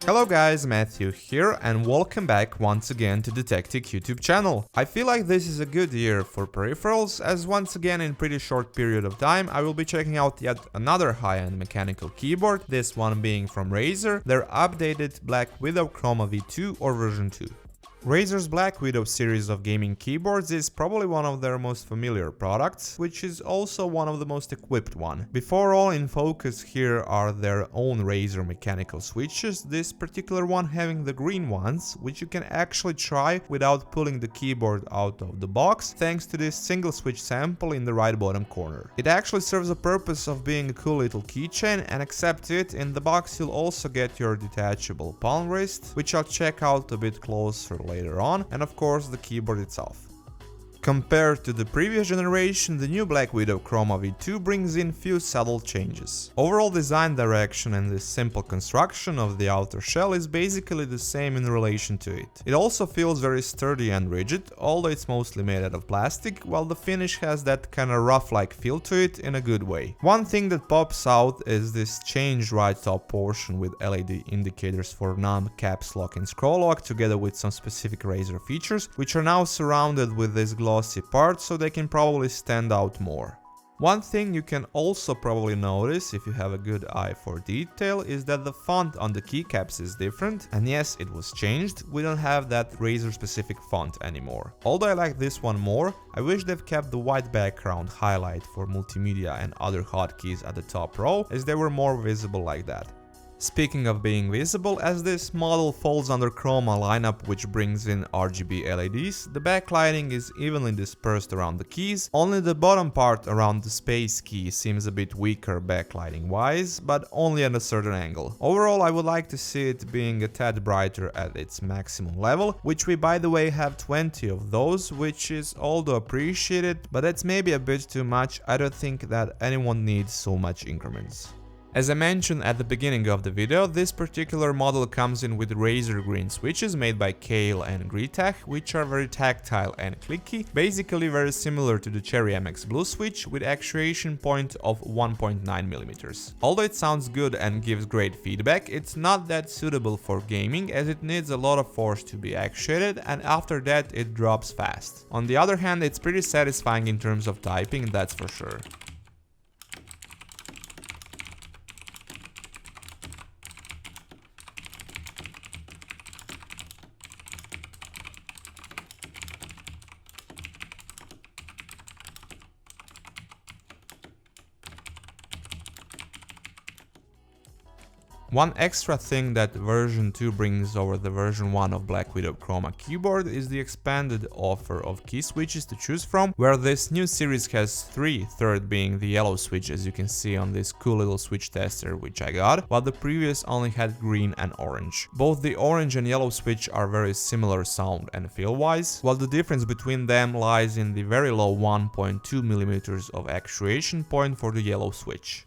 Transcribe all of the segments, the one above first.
Hello guys, Matthew here and welcome back once again to the Tech YouTube channel. I feel like this is a good year for peripherals, as once again in pretty short period of time I will be checking out yet another high-end mechanical keyboard, this one being from Razer, their updated BlackWidow Chroma V2 or version 2. Razer's BlackWidow series of gaming keyboards is probably one of their most familiar products, which is also one of the most equipped one. Before all, in focus here are their own Razer mechanical switches, this particular one having the green ones, which you can actually try without pulling the keyboard out of the box, thanks to this single switch sample in the right bottom corner. It actually serves the purpose of being a cool little keychain, and except it, in the box you'll also get your detachable palm wrist, which I'll check out a bit closer later on, and of course the keyboard itself. Compared to the previous generation, the new BlackWidow Chroma V2 brings in few subtle changes. Overall design direction and the simple construction of the outer shell is basically the same in relation to it. It also feels very sturdy and rigid, although it's mostly made out of plastic, while the finish has that kinda rough-like feel to it in a good way. One thing that pops out is this changed right top portion with LED indicators for num, caps lock and scroll lock, together with some specific Razer features, which are now surrounded with this glossy part, so they can probably stand out more. One thing you can also probably notice if you have a good eye for detail is that the font on the keycaps is different, and yes, it was changed, we don't have that Razer specific font anymore. Although I like this one more, I wish they've kept the white background highlight for multimedia and other hotkeys at the top row, as they were more visible like that. Speaking of being visible, as this model falls under Chroma lineup, which brings in RGB LEDs, the backlighting is evenly dispersed around the keys, only the bottom part around the space key seems a bit weaker backlighting wise, but only at a certain angle. Overall, I would like to see it being a tad brighter at its maximum level, which we by the way have 20 of those, which is although appreciated, but that's maybe a bit too much. I don't think that anyone needs so much increments. As I mentioned at the beginning of the video, this particular model comes in with Razer green switches made by Kale and Greetach, which are very tactile and clicky, basically very similar to the Cherry MX Blue switch with actuation point of 1.9mm. Although it sounds good and gives great feedback, it's not that suitable for gaming, as it needs a lot of force to be actuated, and after that it drops fast. On the other hand, it's pretty satisfying in terms of typing, that's for sure. One extra thing that version 2 brings over the version 1 of BlackWidow Chroma keyboard is the expanded offer of key switches to choose from, where this new series has 3, third being the yellow switch, as you can see on this cool little switch tester which I got, while the previous only had green and orange. Both the orange and yellow switch are very similar sound and feel wise, while the difference between them lies in the very low 1.2mm of actuation point for the yellow switch.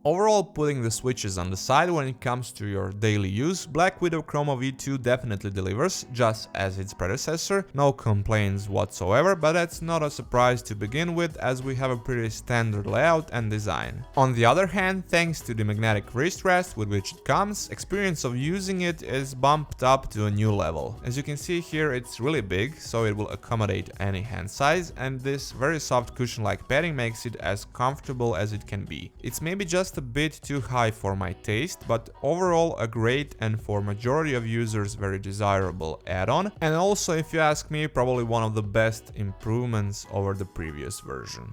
Overall, putting the switches on the side when it comes to your daily use, BlackWidow Chroma V2 definitely delivers, just as its predecessor, no complaints whatsoever, but that's not a surprise to begin with, as we have a pretty standard layout and design. On the other hand, thanks to the magnetic wrist rest with which it comes, experience of using it is bumped up to a new level. As you can see here, it's really big, so it will accommodate any hand size, and this very soft cushion-like padding makes it as comfortable as it can be. It's maybe just a bit too high for my taste, but overall a great and for majority of users very desirable add-on, and also, if you ask me, probably one of the best improvements over the previous version.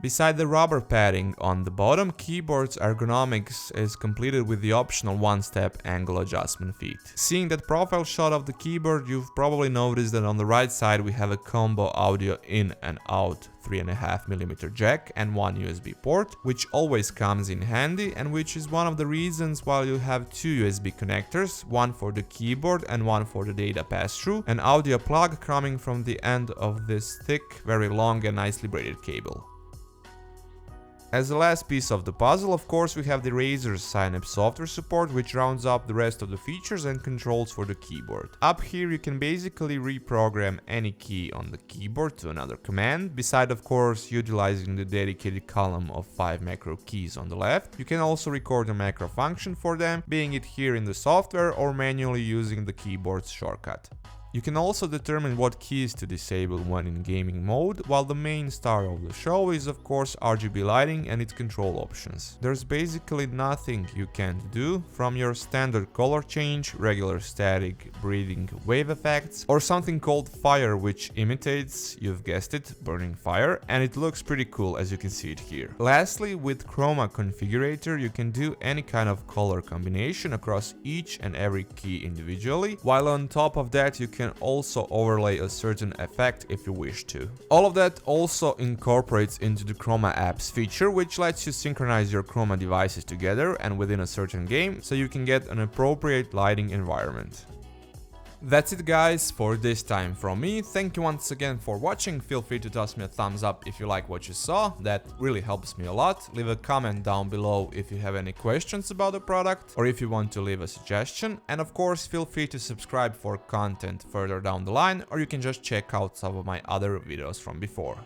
Beside the rubber padding on the bottom, keyboard's ergonomics is completed with the optional one-step angle adjustment feat. Seeing that profile shot of the keyboard, you've probably noticed that on the right side we have a combo audio in and out 3.5mm jack and one USB port, which always comes in handy and which is one of the reasons why you have two USB connectors, one for the keyboard and one for the data pass-through, an audio plug coming from the end of this thick, very long and nicely braided cable. As the last piece of the puzzle, of course, we have the Razer Synapse software support, which rounds up the rest of the features and controls for the keyboard. Up here you can basically reprogram any key on the keyboard to another command, beside of course utilizing the dedicated column of 5 macro keys on the left. You can also record a macro function for them, being it here in the software or manually using the keyboard's shortcut. You can also determine what keys to disable when in gaming mode, while the main star of the show is of course RGB lighting and its control options. There's basically nothing you can't do, from your standard color change, regular static breathing wave effects, or something called fire, which imitates, you've guessed it, burning fire, and it looks pretty cool as you can see it here. Lastly, with Chroma Configurator you can do any kind of color combination across each and every key individually, while on top of that you can also overlay a certain effect if you wish to. All of that also incorporates into the Chroma apps feature, which lets you synchronize your Chroma devices together and within a certain game, so you can get an appropriate lighting environment. That's it guys for this time from me. Thank you once again for watching. Feel free to toss me a thumbs up if you like what you saw, that really helps me a lot. Leave a comment down below if you have any questions about the product or if you want to leave a suggestion, and of course feel free to subscribe for content further down the line, or you can just check out some of my other videos from before.